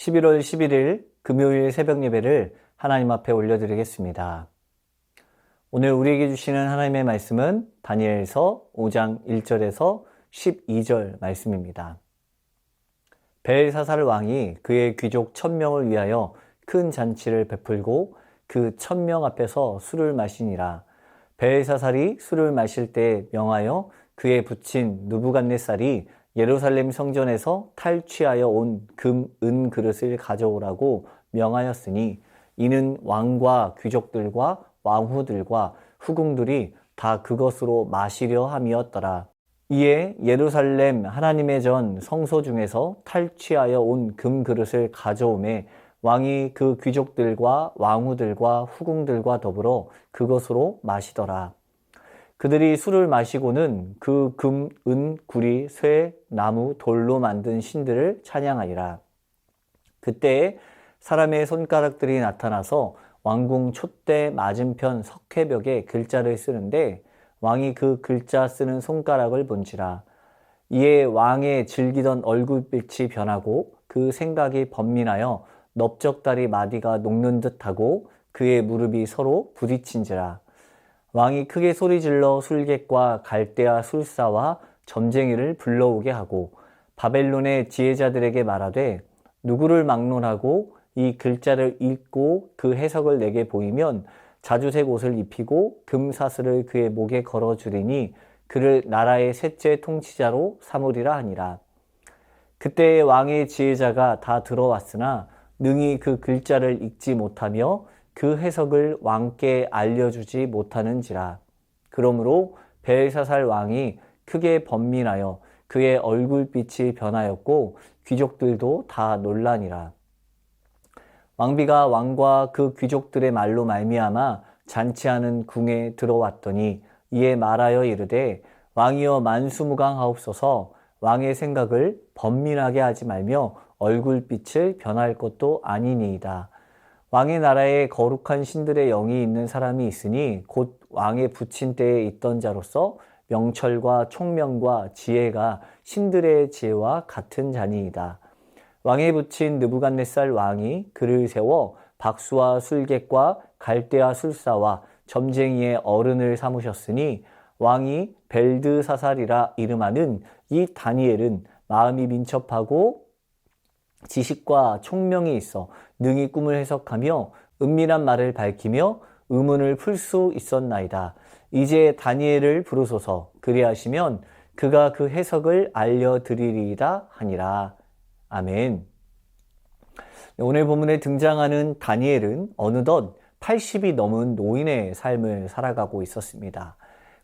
11월 11일 금요일 새벽 예배를 하나님 앞에 올려드리겠습니다. 오늘 우리에게 주시는 하나님의 말씀은 다니엘서 5장 1절에서 12절 말씀입니다. 벨사살 왕이 그의 귀족 1000명을 위하여 큰 잔치를 베풀고 그 1000명 앞에서 술을 마시니라. 벨사살이 술을 마실 때 명하여 그의 부친 느부갓네살이 예루살렘 성전에서 탈취하여 온 금, 은 그릇을 가져오라고 명하였으니 이는 왕과 귀족들과 왕후들과 후궁들이 다 그것으로 마시려 함이었더라. 이에 예루살렘 하나님의 전 성소 중에서 탈취하여 온 금 그릇을 가져오매 왕이 그 귀족들과 왕후들과 후궁들과 더불어 그것으로 마시더라. 그들이 술을 마시고는 그 금, 은, 구리, 쇠, 나무, 돌로 만든 신들을 찬양하니라. 그때에 사람의 손가락들이 나타나서 왕궁 촛대 맞은편 석회벽에 글자를 쓰는데 왕이 그 글자 쓰는 손가락을 본지라. 이에 왕의 즐기던 얼굴빛이 변하고 그 생각이 번민하여 넓적다리 마디가 녹는 듯하고 그의 무릎이 서로 부딪힌지라. 왕이 크게 소리질러 술객과 갈대아 술사와 점쟁이를 불러오게 하고 바벨론의 지혜자들에게 말하되 누구를 막론하고 이 글자를 읽고 그 해석을 내게 보이면 자주색 옷을 입히고 금사슬을 그의 목에 걸어주리니 그를 나라의 셋째 통치자로 삼으리라 하니라. 그때 왕의 지혜자가 다 들어왔으나 능히 그 글자를 읽지 못하며 그 해석을 왕께 알려주지 못하는지라. 그러므로 벨사살 왕이 크게 번민하여 그의 얼굴빛이 변하였고 귀족들도 다 놀라니라. 왕비가 왕과 그 귀족들의 말로 말미암아 잔치하는 궁에 들어왔더니 이에 말하여 이르되 왕이여 만수무강하옵소서. 왕의 생각을 번민하게 하지 말며 얼굴빛을 변할 것도 아니니이다. 왕의 나라에 거룩한 신들의 영이 있는 사람이 있으니 곧 왕의 부친 때에 있던 자로서 명철과 총명과 지혜가 신들의 지혜와 같은 자니이다. 왕의 부친 느부갓네살 왕이 그를 세워 박수와 술객과 갈대아 술사와 점쟁이의 어른을 삼으셨으니 왕이 벨드사살이라 이름하는 이 다니엘은 마음이 민첩하고 지식과 총명이 있어 능히 꿈을 해석하며 은밀한 말을 밝히며 의문을 풀 수 있었나이다. 이제 다니엘을 부르소서. 그리하시면 그가 그 해석을 알려드리리이다 하니라. 아멘. 오늘 본문에 등장하는 다니엘은 어느덧 80이 넘은 노인의 삶을 살아가고 있었습니다.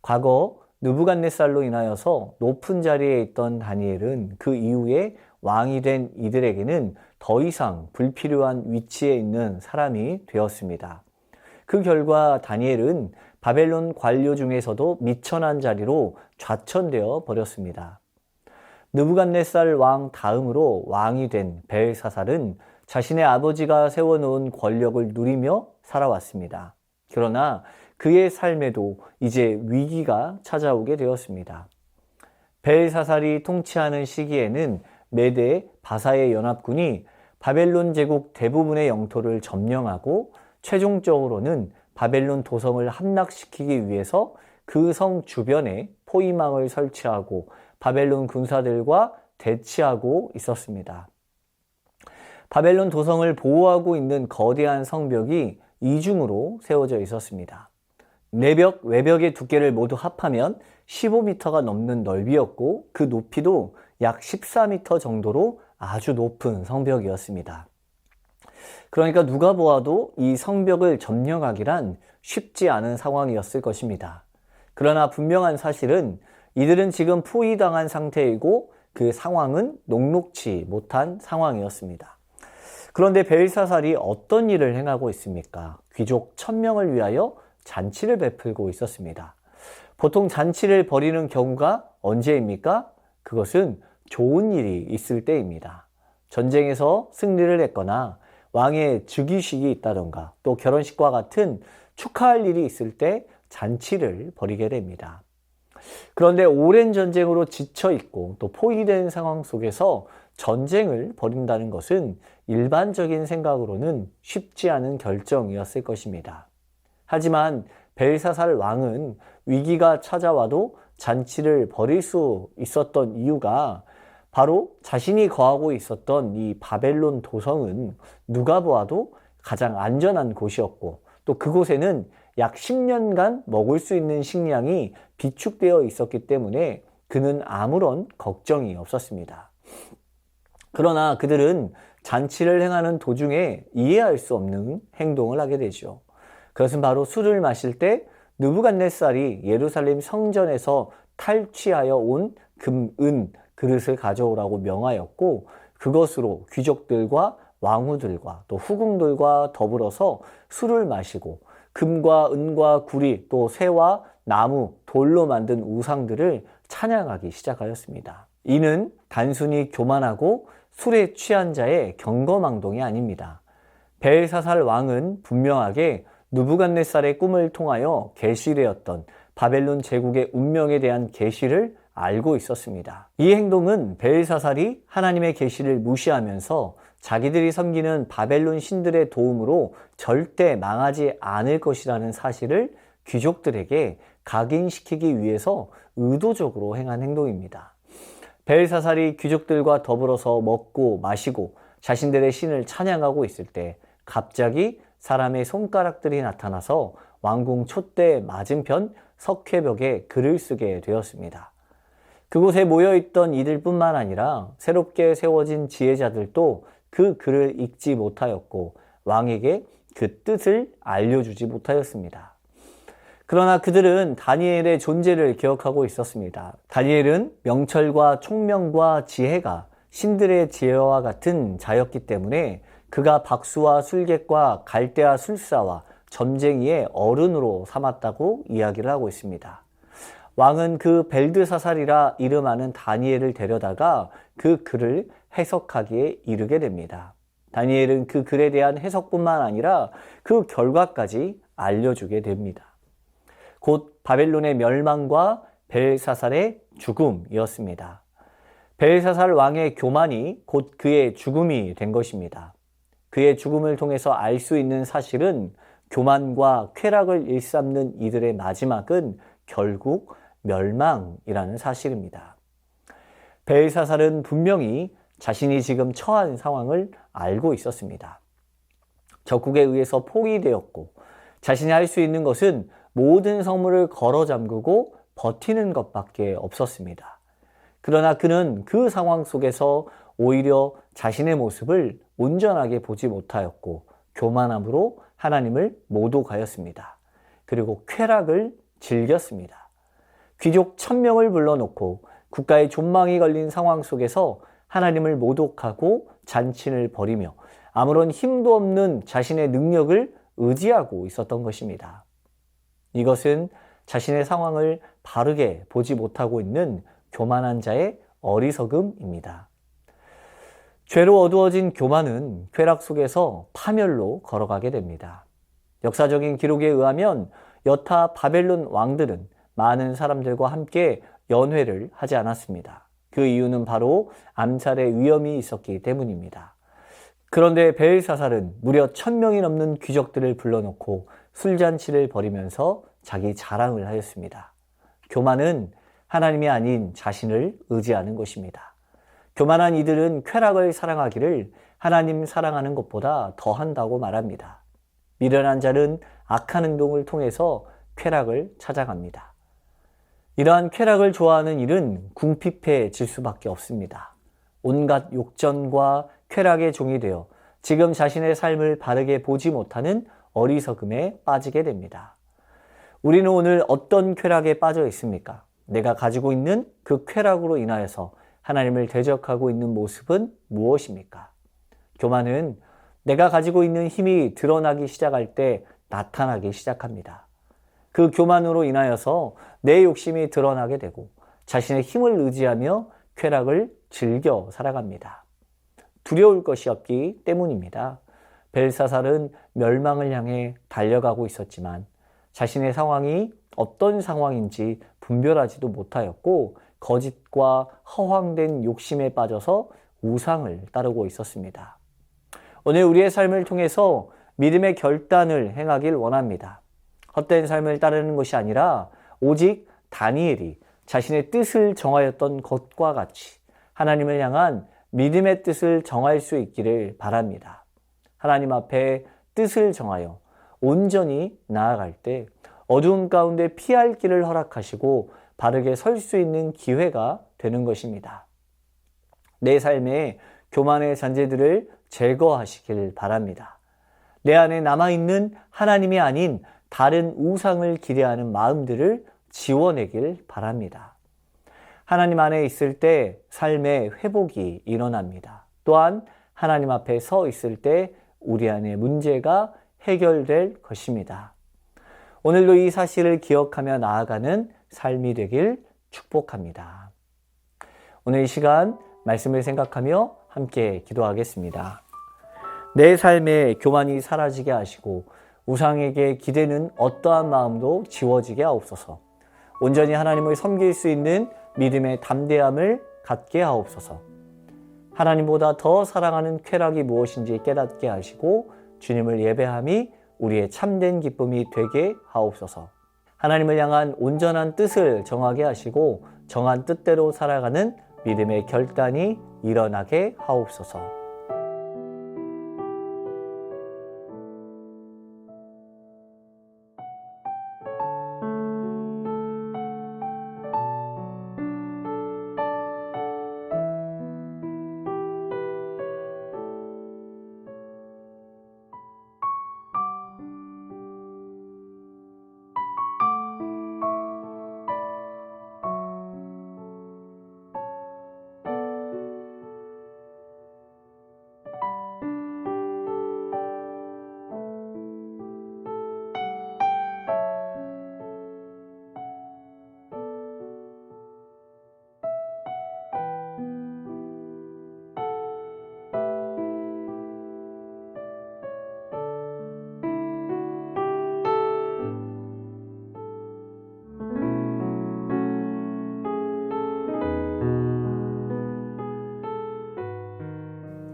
과거 느부갓네살로 인하여서 높은 자리에 있던 다니엘은 그 이후에 왕이 된 이들에게는 더 이상 불필요한 위치에 있는 사람이 되었습니다. 그 결과 다니엘은 바벨론 관료 중에서도 미천한 자리로 좌천되어 버렸습니다. 느부갓네살 왕 다음으로 왕이 된 벨사살은 자신의 아버지가 세워놓은 권력을 누리며 살아왔습니다. 그러나 그의 삶에도 이제 위기가 찾아오게 되었습니다. 벨사살이 통치하는 시기에는 메대 바사의 연합군이 바벨론 제국 대부분의 영토를 점령하고 최종적으로는 바벨론 도성을 함락시키기 위해서 그 성 주변에 포위망을 설치하고 바벨론 군사들과 대치하고 있었습니다. 바벨론 도성을 보호하고 있는 거대한 성벽이 이중으로 세워져 있었습니다. 내벽, 외벽의 두께를 모두 합하면 15m가 넘는 넓이였고 그 높이도 약 14m 정도로 아주 높은 성벽이었습니다. 그러니까 누가 보아도 이 성벽을 점령하기란 쉽지 않은 상황이었을 것입니다. 그러나 분명한 사실은 이들은 지금 포위당한 상태이고 그 상황은 녹록치 못한 상황이었습니다. 그런데 벨사살이 어떤 일을 행하고 있습니까? 귀족 1000명을 위하여 잔치를 베풀고 있었습니다. 보통 잔치를 벌이는 경우가 언제입니까? 그것은 좋은 일이 있을 때입니다. 전쟁에서 승리를 했거나 왕의 즉위식이 있다던가 또 결혼식과 같은 축하할 일이 있을 때 잔치를 벌이게 됩니다. 그런데 오랜 전쟁으로 지쳐 있고 또 포위된 상황 속에서 전쟁을 벌인다는 것은 일반적인 생각으로는 쉽지 않은 결정이었을 것입니다. 하지만 벨사살 왕은 위기가 찾아와도 잔치를 벌일 수 있었던 이유가 바로 자신이 거하고 있었던 이 바벨론 도성은 누가 보아도 가장 안전한 곳이었고, 또 그곳에는 약 10년간 먹을 수 있는 식량이 비축되어 있었기 때문에 그는 아무런 걱정이 없었습니다. 그러나 그들은 잔치를 행하는 도중에 이해할 수 없는 행동을 하게 되죠. 그것은 바로 술을 마실 때 느부갓네살이 예루살렘 성전에서 탈취하여 온 금, 은 그릇을 가져오라고 명하였고, 그것으로 귀족들과 왕후들과 또 후궁들과 더불어서 술을 마시고 금과 은과 구리 또 새와 나무, 돌로 만든 우상들을 찬양하기 시작하였습니다. 이는 단순히 교만하고 술에 취한 자의 경거망동이 아닙니다. 벨사살 왕은 분명하게 느부갓네살의 꿈을 통하여 계시되었던 바벨론 제국의 운명에 대한 계시를 알고 있었습니다. 이 행동은 벨사살이 하나님의 계시를 무시하면서 자기들이 섬기는 바벨론 신들의 도움으로 절대 망하지 않을 것이라는 사실을 귀족들에게 각인시키기 위해서 의도적으로 행한 행동입니다. 벨사살이 귀족들과 더불어서 먹고 마시고 자신들의 신을 찬양하고 있을 때 갑자기 사람의 손가락들이 나타나서 왕궁 촛대 맞은편 석회벽에 글을 쓰게 되었습니다. 그곳에 모여있던 이들뿐만 아니라 새롭게 세워진 지혜자들도 그 글을 읽지 못하였고 왕에게 그 뜻을 알려주지 못하였습니다. 그러나 그들은 다니엘의 존재를 기억하고 있었습니다. 다니엘은 명철과 총명과 지혜가 신들의 지혜와 같은 자였기 때문에 그가 박수와 술객과 갈대아 술사와 점쟁이의 어른으로 삼았다고 이야기를 하고 있습니다. 왕은 그 벨드사살이라 이름하는 다니엘을 데려다가 그 글을 해석하기에 이르게 됩니다. 다니엘은 그 글에 대한 해석뿐만 아니라 그 결과까지 알려주게 됩니다. 곧 바벨론의 멸망과 벨사살의 죽음이었습니다. 벨사살 왕의 교만이 곧 그의 죽음이 된 것입니다. 그의 죽음을 통해서 알 수 있는 사실은 교만과 쾌락을 일삼는 이들의 마지막은 결국 멸망이라는 사실입니다. 벨사살은 분명히 자신이 지금 처한 상황을 알고 있었습니다. 적국에 의해서 포위되었고 자신이 할 수 있는 것은 모든 성문을 걸어 잠그고 버티는 것밖에 없었습니다. 그러나 그는 그 상황 속에서 오히려 자신의 모습을 온전하게 보지 못하였고 교만함으로 하나님을 모독하였습니다. 그리고 쾌락을 즐겼습니다. 귀족 1000명을 불러놓고 국가의 존망이 걸린 상황 속에서 하나님을 모독하고 잔치를 벌이며 아무런 힘도 없는 자신의 능력을 의지하고 있었던 것입니다. 이것은 자신의 상황을 바르게 보지 못하고 있는 교만한 자의 어리석음입니다. 죄로 어두워진 교만은 쾌락 속에서 파멸로 걸어가게 됩니다. 역사적인 기록에 의하면 여타 바벨론 왕들은 많은 사람들과 함께 연회를 하지 않았습니다. 그 이유는 바로 암살의 위험이 있었기 때문입니다. 그런데 벨사살은 무려 1000명이 넘는 귀족들을 불러놓고 술잔치를 벌이면서 자기 자랑을 하였습니다. 교만은 하나님이 아닌 자신을 의지하는 것입니다. 교만한 이들은 쾌락을 사랑하기를 하나님 사랑하는 것보다 더한다고 말합니다. 미련한 자는 악한 행동을 통해서 쾌락을 찾아갑니다. 이러한 쾌락을 좋아하는 일은 궁핍해질 수밖에 없습니다. 온갖 욕전과 쾌락의 종이 되어 지금 자신의 삶을 바르게 보지 못하는 어리석음에 빠지게 됩니다. 우리는 오늘 어떤 쾌락에 빠져 있습니까? 내가 가지고 있는 그 쾌락으로 인하여서 하나님을 대적하고 있는 모습은 무엇입니까? 교만은 내가 가지고 있는 힘이 드러나기 시작할 때 나타나기 시작합니다. 그 교만으로 인하여서 내 욕심이 드러나게 되고 자신의 힘을 의지하며 쾌락을 즐겨 살아갑니다. 두려울 것이 없기 때문입니다. 벨사살은 멸망을 향해 달려가고 있었지만 자신의 상황이 어떤 상황인지 분별하지도 못하였고 거짓과 허황된 욕심에 빠져서 우상을 따르고 있었습니다. 오늘 우리의 삶을 통해서 믿음의 결단을 행하길 원합니다. 헛된 삶을 따르는 것이 아니라 오직 다니엘이 자신의 뜻을 정하였던 것과 같이 하나님을 향한 믿음의 뜻을 정할 수 있기를 바랍니다. 하나님 앞에 뜻을 정하여 온전히 나아갈 때 어두움 가운데 피할 길을 허락하시고 바르게 설 수 있는 기회가 되는 것입니다. 내 삶의 교만의 잔재들을 제거하시길 바랍니다. 내 안에 남아있는 하나님이 아닌 다른 우상을 기대하는 마음들을 지워내길 바랍니다. 하나님 안에 있을 때 삶의 회복이 일어납니다. 또한 하나님 앞에 서 있을 때 우리 안의 문제가 해결될 것입니다. 오늘도 이 사실을 기억하며 나아가는 삶이 되길 축복합니다. 오늘 이 시간 말씀을 생각하며 함께 기도하겠습니다. 내 삶의 교만이 사라지게 하시고 우상에게 기대는 어떠한 마음도 지워지게 하옵소서. 온전히 하나님을 섬길 수 있는 믿음의 담대함을 갖게 하옵소서. 하나님보다 더 사랑하는 쾌락이 무엇인지 깨닫게 하시고 주님을 예배함이 우리의 참된 기쁨이 되게 하옵소서. 하나님을 향한 온전한 뜻을 정하게 하시고 정한 뜻대로 살아가는 믿음의 결단이 일어나게 하옵소서.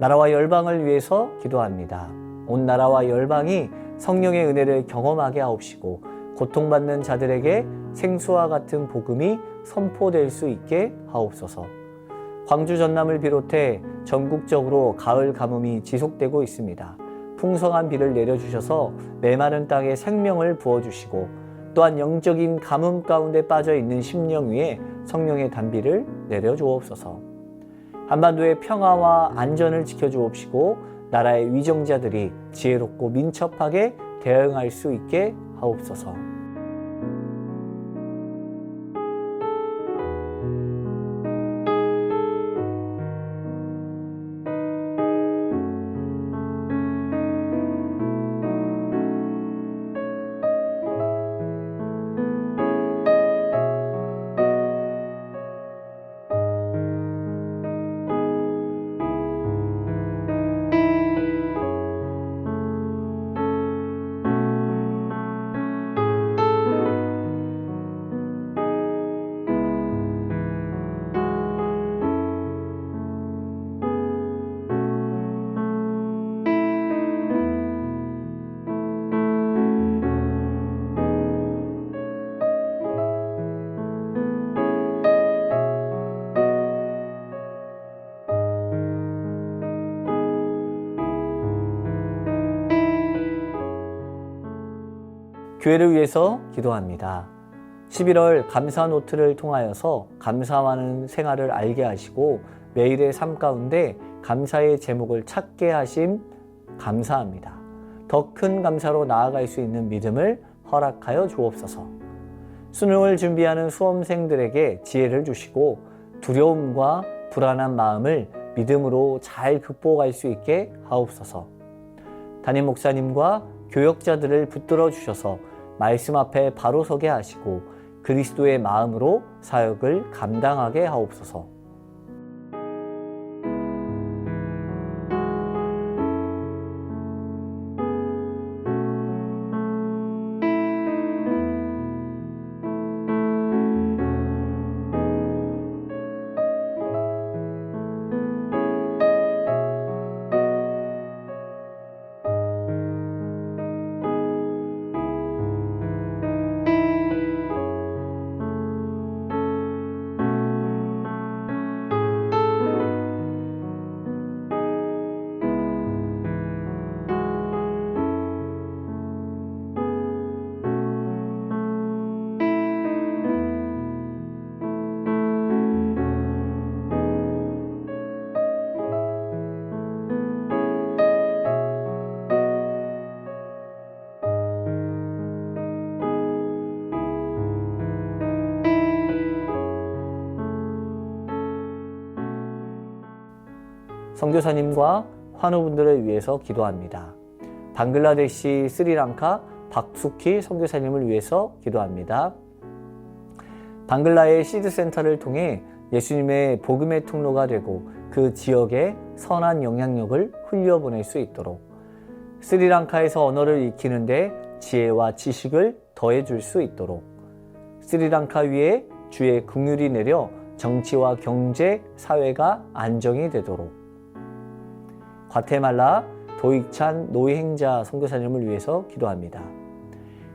나라와 열방을 위해서 기도합니다. 온 나라와 열방이 성령의 은혜를 경험하게 하옵시고 고통받는 자들에게 생수와 같은 복음이 선포될 수 있게 하옵소서. 광주 전남을 비롯해 전국적으로 가을 가뭄이 지속되고 있습니다. 풍성한 비를 내려주셔서 메마른 땅에 생명을 부어주시고 또한 영적인 가뭄 가운데 빠져있는 심령 위에 성령의 단비를 내려주옵소서. 한반도의 평화와 안전을 지켜주옵시고 나라의 위정자들이 지혜롭고 민첩하게 대응할 수 있게 하옵소서. 교회를 위해서 기도합니다. 11월 감사 노트를 통하여서 감사하는 생활을 알게 하시고 매일의 삶 가운데 감사의 제목을 찾게 하심 감사합니다. 더 큰 감사로 나아갈 수 있는 믿음을 허락하여 주옵소서. 수능을 준비하는 수험생들에게 지혜를 주시고 두려움과 불안한 마음을 믿음으로 잘 극복할 수 있게 하옵소서. 담임 목사님과 교역자들을 붙들어 주셔서 말씀 앞에 바로 서게 하시고 그리스도의 마음으로 사역을 감당하게 하옵소서. 선교사님과 환우분들을 위해서 기도합니다. 방글라데시, 스리랑카 박수키 선교사님을 위해서 기도합니다. 방글라의 시드센터를 통해 예수님의 복음의 통로가 되고 그 지역에 선한 영향력을 흘려보낼 수 있도록, 스리랑카에서 언어를 익히는데 지혜와 지식을 더해줄 수 있도록, 스리랑카 위에 주의 긍휼이 내려 정치와 경제, 사회가 안정이 되도록, 과테말라 도익찬 노행자 선교사님을 위해서 기도합니다.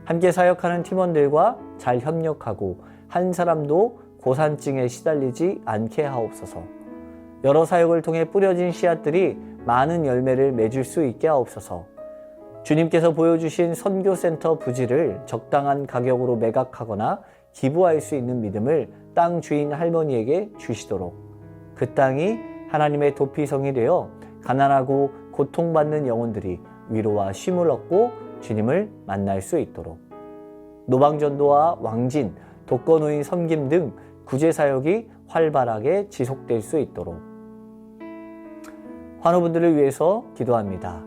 함께 사역하는 팀원들과 잘 협력하고 한 사람도 고산증에 시달리지 않게 하옵소서. 여러 사역을 통해 뿌려진 씨앗들이 많은 열매를 맺을 수 있게 하옵소서. 주님께서 보여주신 선교센터 부지를 적당한 가격으로 매각하거나 기부할 수 있는 믿음을 땅 주인 할머니에게 주시도록, 그 땅이 하나님의 도피성이 되어 가난하고 고통받는 영혼들이 위로와 쉼을 얻고 주님을 만날 수 있도록, 노방전도와 왕진, 독거노인 섬김 등 구제사역이 활발하게 지속될 수 있도록, 환우분들을 위해서 기도합니다.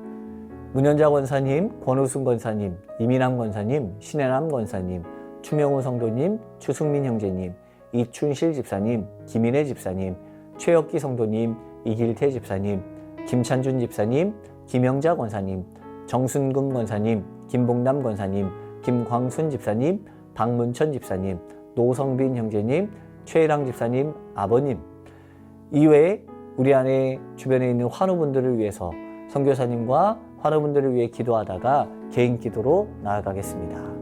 문현자 권사님, 권우순 권사님, 이민남 권사님, 신혜남 권사님, 추명호 성도님, 추승민 형제님, 이춘실 집사님, 김인혜 집사님, 최혁기 성도님, 이길태 집사님, 김찬준 집사님, 김영자 권사님, 정순금 권사님, 김봉남 권사님, 김광순 집사님, 박문천 집사님, 노성빈 형제님, 최혜랑 집사님, 아버님, 이외에 우리 안에 주변에 있는 환우분들을 위해서 선교사님과 환우분들을 위해 기도하다가 개인 기도로 나아가겠습니다.